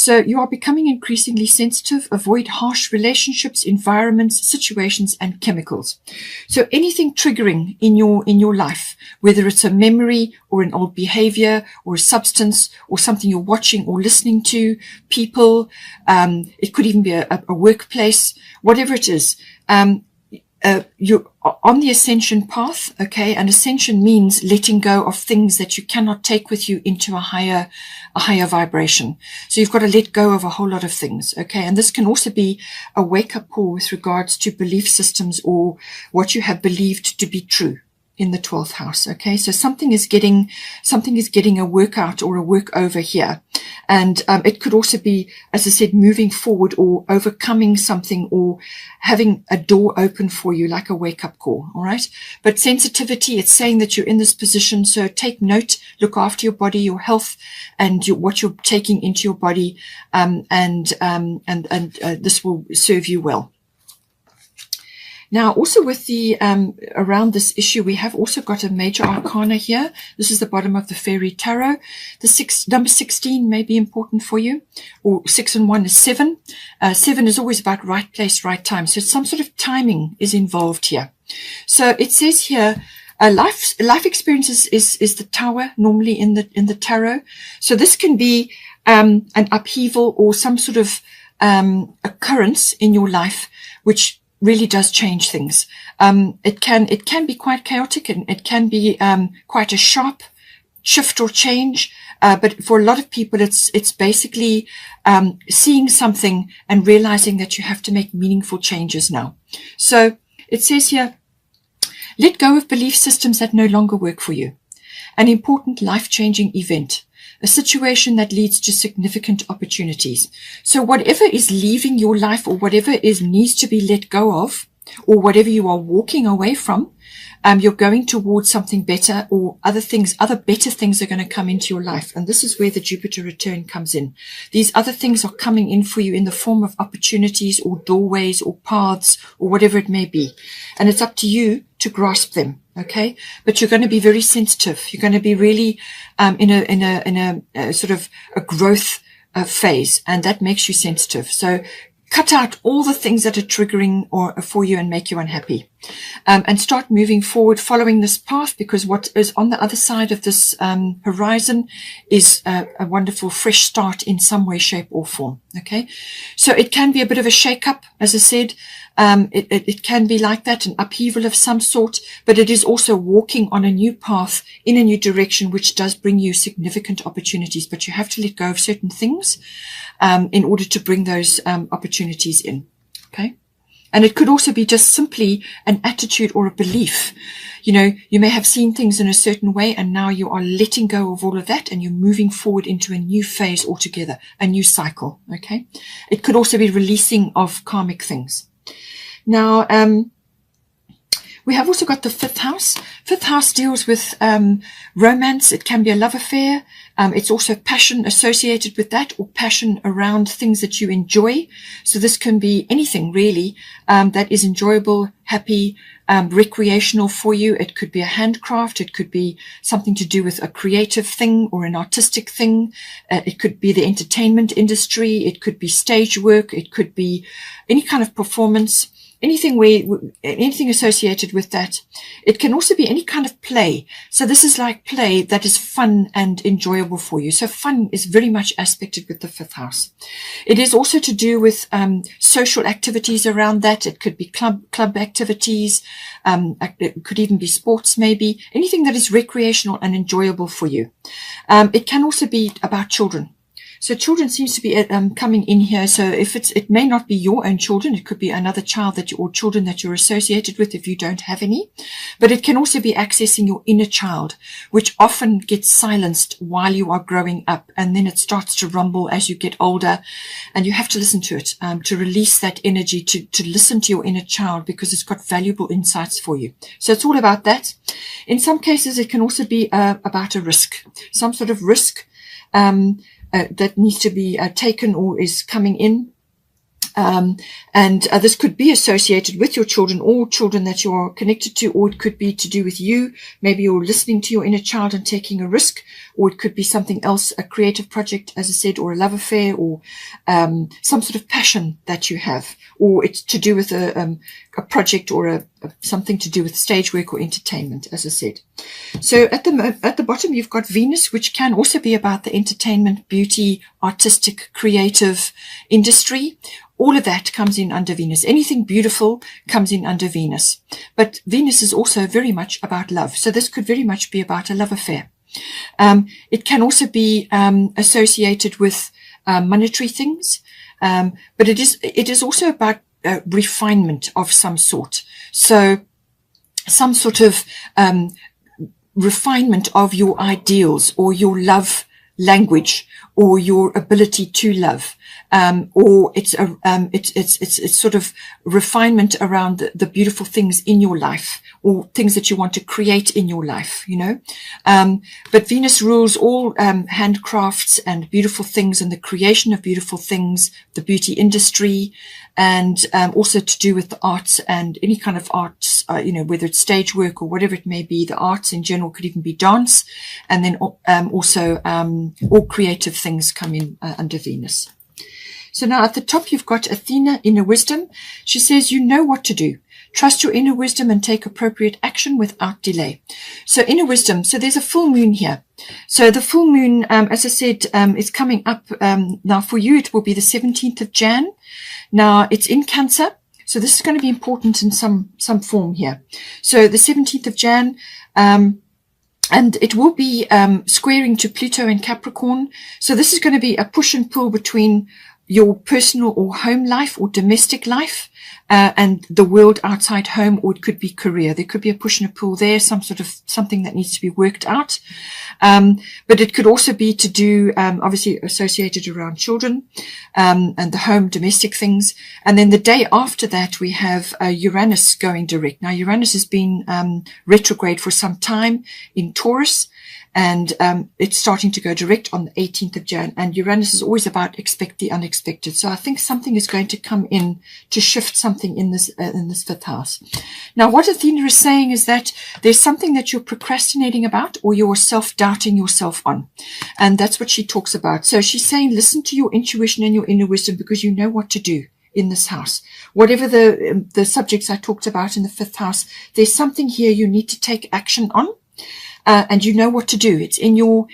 So you are becoming increasingly sensitive. Avoid harsh relationships, environments, situations, and chemicals. So anything triggering in your life, whether it's a memory or an old behavior or a substance or something you're watching or listening to, people, it could even be a workplace, whatever it is. You're on the ascension path, okay? And ascension means letting go of things that you cannot take with you into a higher vibration. So you've got to let go of a whole lot of things, okay? And this can also be a wake-up call with regards to belief systems or what you have believed to be true in the 12th house, okay? So something is getting a workout or a work over here. And it could also be, as I said, moving forward or overcoming something or having a door open for you, like a wake-up call, all right? But sensitivity, it's saying that you're in this position, so take note, look after your body, your health, and what you're taking into your body, and this will serve you well. Now, also with the around this issue, we have also got a major arcana here. This is the bottom of the fairy tarot. The number 16 may be important for you, or 6 and 1 is 7. 7 is always about right place, right time. So some sort of timing is involved here. So it says here, life experiences is the tower normally in the tarot. So this can be an upheaval or some sort of occurrence in your life, which really does change things. It can be quite chaotic, and it can be quite a sharp shift or change. But for a lot of people, it's basically seeing something and realizing that you have to make meaningful changes now. So it says here, let go of belief systems that no longer work for you. An important life-changing event. A situation that leads to significant opportunities. So whatever is leaving your life or whatever needs to be let go of, or whatever you are walking away from, you're going towards something better, or other better things are going to come into your life. And this is where the Jupiter return comes in. These other things are coming in for you in the form of opportunities or doorways or paths or whatever it may be. And it's up to you to grasp them. Okay, but you're going to be very sensitive. You're going to be really in a sort of a growth phase, and that makes you sensitive. So cut out all the things that are triggering or for you and make you unhappy, and start moving forward, following this path, because what is on the other side of this horizon is a wonderful fresh start in some way, shape, or form. Okay, so it can be a bit of a shake-up, as I said. It can be like that, an upheaval of some sort, but it is also walking on a new path in a new direction, which does bring you significant opportunities. But you have to let go of certain things in order to bring those opportunities in. Okay. And it could also be just simply an attitude or a belief. You know, you may have seen things in a certain way, and now you are letting go of all of that, and you're moving forward into a new phase altogether, a new cycle. Okay. It could also be releasing of karmic things. Now, we have also got the 5th house. 5th house deals with romance. It can be a love affair. It's also passion associated with that, or passion around things that you enjoy. So this can be anything really that is enjoyable, happy, recreational for you. It could be a handcraft. It could be something to do with a creative thing or an artistic thing. It could be the entertainment industry. It could be stage work. It could be any kind of performance. Anything associated with that. It can also be any kind of play. So this is like play that is fun and enjoyable for you. So fun is very much aspected with the 5th house. It is also to do with social activities around that. It could be club activities. It could even be sports, maybe. Anything that is recreational and enjoyable for you. It can also be about children. So children seems to be coming in here. So if it may not be your own children, it could be another child or children that you're associated with if you don't have any. But it can also be accessing your inner child, which often gets silenced while you are growing up, and then it starts to rumble as you get older, and you have to listen to it, to release that energy, to listen to your inner child, because it's got valuable insights for you. So it's all about that. In some cases, it can also be about a risk, some sort of risk that needs to be taken or is coming in. And this could be associated with your children or children that you are connected to, or it could be to do with you. Maybe you're listening to your inner child and taking a risk, or it could be something else, a creative project, as I said, or a love affair, or some sort of passion that you have, or it's to do with a project or something to do with stage work or entertainment, as I said. So at the bottom, you've got Venus, which can also be about the entertainment, beauty, artistic, creative industry. All of that comes in under Venus. Anything beautiful comes in under Venus. But Venus is also very much about love. So this could very much be about a love affair. It can also be associated with monetary things. But it is also about refinement of some sort. So some sort of refinement of your ideals or your love language or your ability to love. Or it's sort of refinement around the beautiful things in your life or things that you want to create in your life, you know. But Venus rules all handcrafts and beautiful things and the creation of beautiful things, the beauty industry, and also to do with the arts and any kind of arts, you know, whether it's stage work or whatever it may be. The arts in general could even be dance, and then also all creative things come in under Venus. So now at the top, you've got Athena, inner wisdom. She says, you know what to do. Trust your inner wisdom and take appropriate action without delay. So inner wisdom. So there's a full moon here. So the full moon, as I said, is coming up. Now for you, it will be the 17th of Jan. Now it's in Cancer. So this is going to be important in some form here. So the 17th of Jan, and it will be squaring to Pluto in Capricorn. So this is going to be a push and pull between your personal or home life or domestic life and the world outside home, or it could be career. There could be a push and a pull there, some sort of something that needs to be worked out. But it could also be to do, obviously associated around children and the home, domestic things. And then the day after that, we have Uranus going direct. Now, Uranus has been retrograde for some time in Taurus. And it's starting to go direct on the 18th of Jan. And Uranus is always about expect the unexpected. So I think something is going to come in to shift something in this fifth house. Now, what Athena is saying is that there's something that you're procrastinating about or you're self-doubting yourself on. And that's what she talks about. So she's saying, listen to your intuition and your inner wisdom because you know what to do in this house. Whatever the subjects I talked about in the fifth house, there's something here you need to take action on. And you know what to do. It's in you.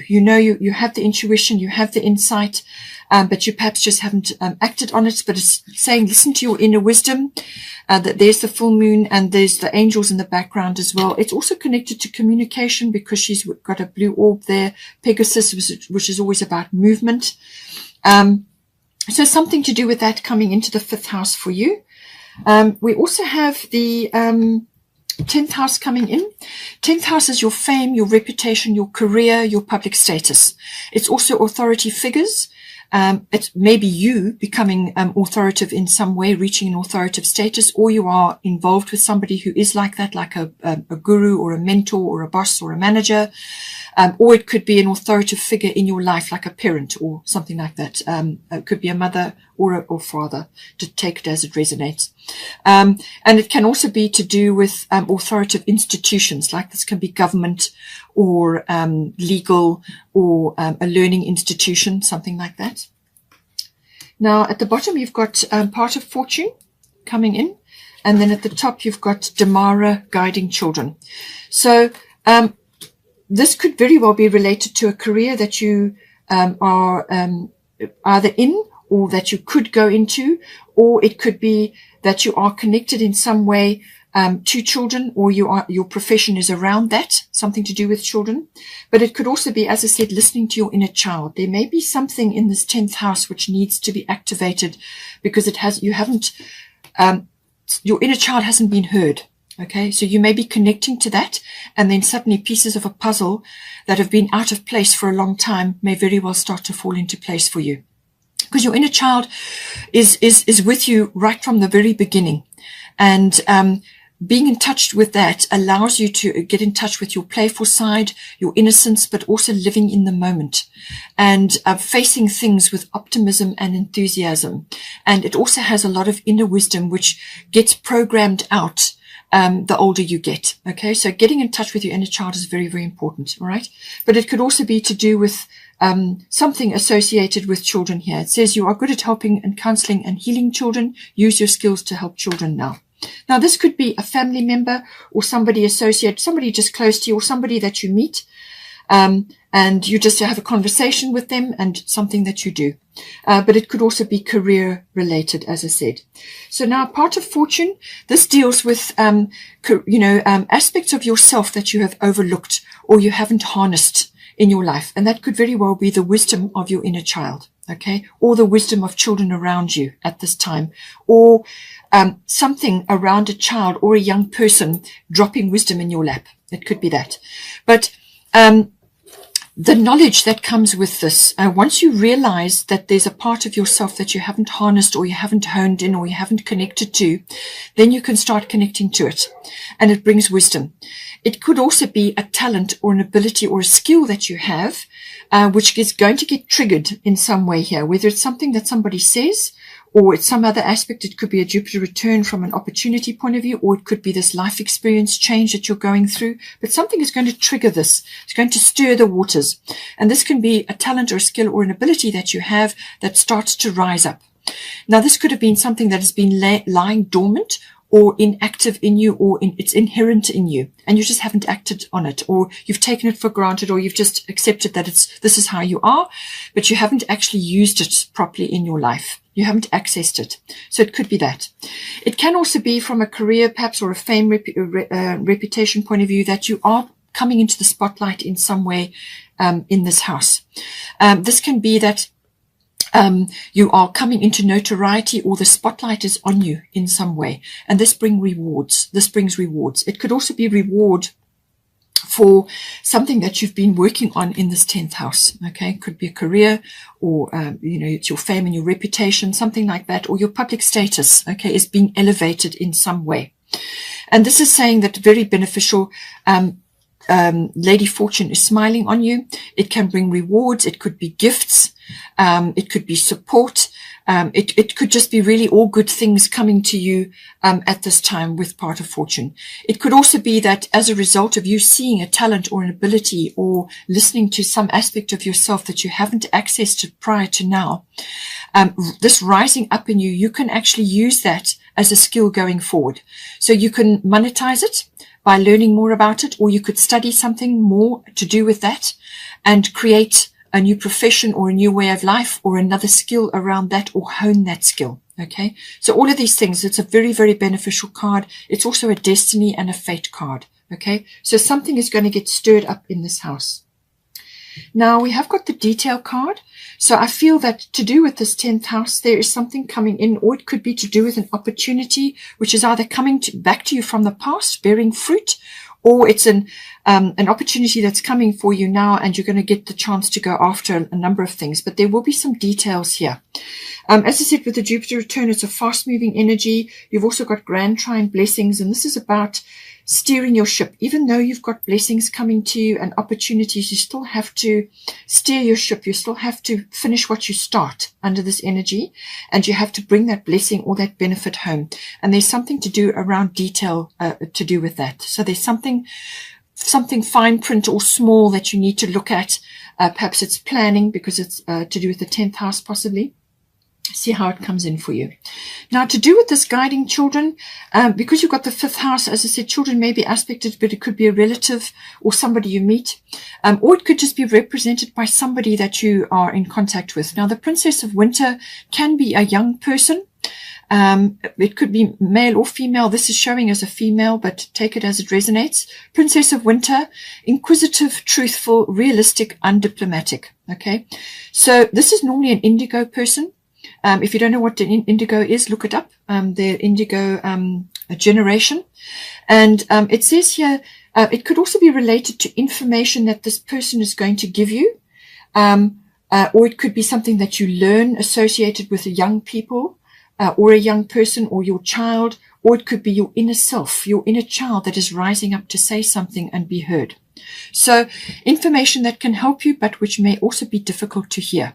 You know, you have the intuition, you have the insight, but you perhaps just haven't acted on it. But it's saying, listen to your inner wisdom, that there's the full moon and there's the angels in the background as well. It's also connected to communication because she's got a blue orb there, Pegasus, which is always about movement. So something to do with that coming into the fifth house for you. We also have the 10th house coming in. 10th house is your fame, your reputation, your career, your public status. It's also authority figures. It's maybe you becoming authoritative in some way, reaching an authoritative status, or you are involved with somebody who is like that, like a guru or a mentor or a boss or a manager. Or it could be an authoritative figure in your life, like a parent or something like that. It could be a mother or father, to take it as it resonates. And it can also be to do with authoritative institutions, like this can be government or legal or a learning institution, something like that. Now, at the bottom, you've got part of fortune coming in. And then at the top, you've got Damara guiding children. So this could very well be related to a career that you are either in or that you could go into, or it could be that you are connected in some way to children, or your profession is around that, something to do with children. But it could also be, as I said, listening to your inner child. There may be something in this 10th house which needs to be activated because your inner child hasn't been heard. Okay, so you may be connecting to that, and then suddenly pieces of a puzzle that have been out of place for a long time may very well start to fall into place for you. Because your inner child is with you right from the very beginning. And being in touch with that allows you to get in touch with your playful side, your innocence, but also living in the moment and facing things with optimism and enthusiasm. And it also has a lot of inner wisdom, which gets programmed out the older you get. Okay, so getting in touch with your inner child is very, very important. All right, but it could also be to do with something associated with children here. It says you are good at helping and counseling and healing children. Use your skills to help children now. Now, this could be a family member or somebody associated, somebody just close to you, or somebody that you meet, and you just have a conversation with them and something that you do. But it could also be career related, as I said. So now, part of fortune, this deals with, aspects of yourself that you have overlooked or you haven't harnessed in your life. And that could very well be the wisdom of your inner child, okay, or the wisdom of children around you at this time, or something around a child or a young person dropping wisdom in your lap. It could be that. But the knowledge that comes with this, once you realize that there's a part of yourself that you haven't harnessed or you haven't honed in or you haven't connected to, then you can start connecting to it. And it brings wisdom. It could also be a talent or an ability or a skill that you have, which is going to get triggered in some way here, whether it's something that somebody says, or it's some other aspect. It could be a Jupiter return from an opportunity point of view, or it could be this life experience change that you're going through. But something is going to trigger this. It's going to stir the waters. And this can be a talent or a skill or an ability that you have that starts to rise up. Now, this could have been something that has been lying dormant or inactive in you, or it's inherent in you, and you just haven't acted on it, or you've taken it for granted, or you've just accepted that this is how you are, but you haven't actually used it properly in your life. You haven't accessed it. So it could be that. It can also be from a career, perhaps, or a fame reputation point of view, that you are coming into the spotlight in some way in this house. This can be that you are coming into notoriety, or the spotlight is on you in some way. And this brings rewards. This brings rewards. It could also be reward for something that you've been working on in this 10th house. Okay. It could be a career, or, it's your fame and your reputation, something like that, or your public status, okay, is being elevated in some way. And this is saying that very beneficial, Lady Fortune is smiling on you. It can bring rewards. It could be gifts. It could be support. It could just be really all good things coming to you at this time with part of fortune. It could also be that as a result of you seeing a talent or an ability, or listening to some aspect of yourself that you haven't accessed prior to now, this rising up in you, you can actually use that as a skill going forward. So you can monetize it by learning more about it, or you could study something more to do with that and create a new profession or a new way of life or another skill around that, or hone that skill. Okay. So all of these things, it's a very, very beneficial card. It's also a destiny and a fate card. Okay. So something is going to get stirred up in this house. Now we have got the detail card. So I feel that to do with this 10th house, there is something coming in, or it could be to do with an opportunity, which is either coming back to you from the past, bearing fruit, or it's an opportunity that's coming for you now, and you're going to get the chance to go after a number of things. But there will be some details here. As I said, with the Jupiter return, it's a fast-moving energy. You've also got grand trine blessings, and this is about steering your ship. Even though you've got blessings coming to you and opportunities, you still have to steer your ship. You still have to finish what you start under this energy, and you have to bring that blessing or that benefit home. And there's something to do around detail to do with that. So there's something fine print or small that you need to look at. Perhaps it's planning, because it's to do with the 10th house possibly. See how it comes in for you. Now, to do with this guiding children, because you've got the 5th house, as I said, children may be aspected, but it could be a relative or somebody you meet, or it could just be represented by somebody that you are in contact with. Now, the Princess of Winter can be a young person. It could be male or female. This is showing as a female, but take it as it resonates. Princess of Winter, inquisitive, truthful, realistic, undiplomatic. Okay. So this is normally an indigo person. If you don't know what an indigo is, look it up. They're indigo generation. And it says here, it could also be related to information that this person is going to give you. Or it could be something that you learn associated with the young people, or a young person or your child, or it could be your inner self, your inner child that is rising up to say something and be heard. So information that can help you, but which may also be difficult to hear.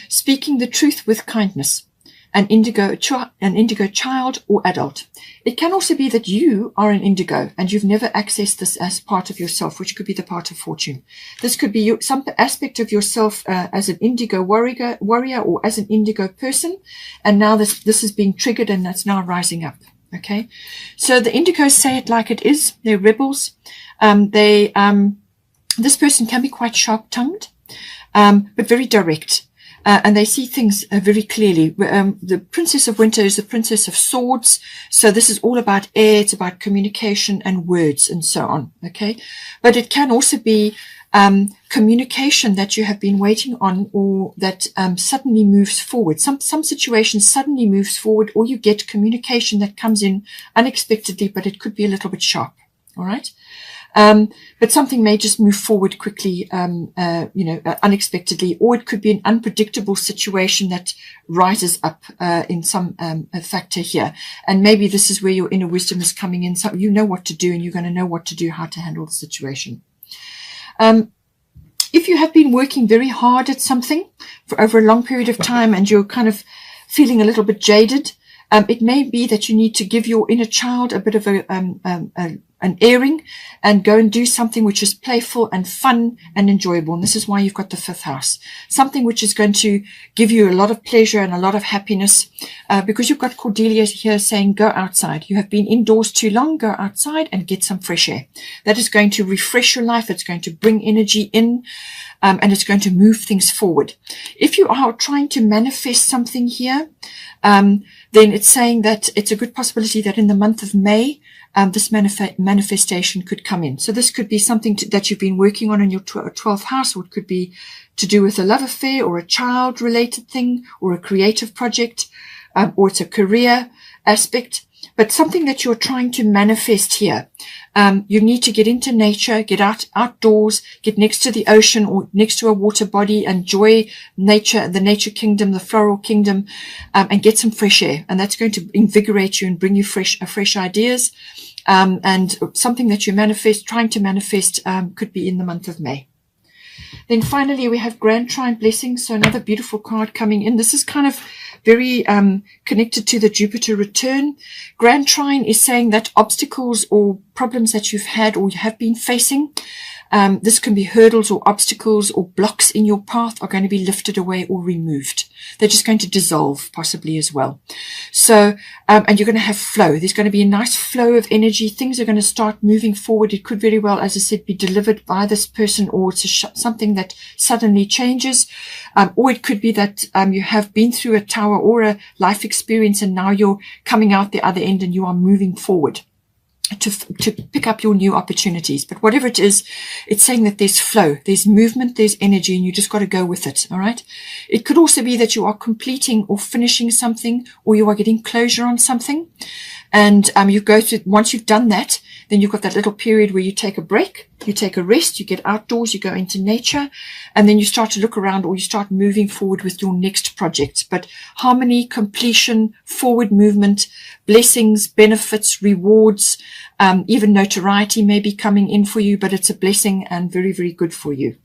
Speaking the truth with kindness. An indigo child or adult. It can also be that you are an indigo and you've never accessed this as part of yourself, which could be the part of fortune. This could be some aspect of yourself as an indigo warrior or as an indigo person, and now this is being triggered and that's now rising up. Okay, so the indigos say it like it is. They're rebels. This person can be quite sharp-tongued, but very direct. And they see things very clearly. The Princess of Winter is the Princess of Swords. So this is all about air. It's about communication and words and so on. Okay. But it can also be communication that you have been waiting on, or that suddenly moves forward. Some situation suddenly moves forward, or you get communication that comes in unexpectedly, but it could be a little bit sharp. All right. But something may just move forward quickly, unexpectedly, or it could be an unpredictable situation that rises up in some factor here. And maybe this is where your inner wisdom is coming in. So you know what to do, and you're going to know what to do, how to handle the situation. If you have been working very hard at something for over a long period of time and you're kind of feeling a little bit jaded, it may be that you need to give your inner child a bit of an airing and go and do something which is playful and fun and enjoyable. And this is why you've got the 5th house. Something which is going to give you a lot of pleasure and a lot of happiness, because you've got Cordelia here saying, go outside. You have been indoors too long. Go outside and get some fresh air. That is going to refresh your life. It's going to bring energy in, and it's going to move things forward. If you are trying to manifest something here, then it's saying that it's a good possibility that in the month of May, this manifestation could come in. So this could be something that you've been working on in your 12th house, or it could be to do with a love affair or a child-related thing or a creative project, or it's a career aspect. But something that you're trying to manifest here, you need to get into nature, get outdoors, get next to the ocean or next to a water body, enjoy nature, the nature kingdom, the floral kingdom, and get some fresh air. And that's going to invigorate you and bring you fresh ideas. And something that you trying to manifest, could be in the month of May. Then finally, we have Grand Trine Blessings. So another beautiful card coming in. This is kind of very connected to the Jupiter return. Grand Trine is saying that obstacles or problems that you've had or you have been facing, this can be hurdles or obstacles or blocks in your path, are going to be lifted away or removed. They're just going to dissolve possibly as well. So, and you're going to have flow. There's going to be a nice flow of energy. Things are going to start moving forward. It could very well, as I said, be delivered by this person, or it's something that suddenly changes. Or it could be that you have been through a tower or a life experience, and now you're coming out the other end and you are moving forward to pick up your new opportunities. But whatever it is, it's saying that there's flow, there's movement, there's energy, and you just got to go with it. All right. It could also be that you are completing or finishing something, or you are getting closure on something. And you go through, once you've done that, then you've got that little period where you take a break, you take a rest, you get outdoors, you go into nature, and then you start to look around, or you start moving forward with your next project. But harmony, completion, forward movement, blessings, benefits, rewards, even notoriety may be coming in for you, but it's a blessing and very, very good for you.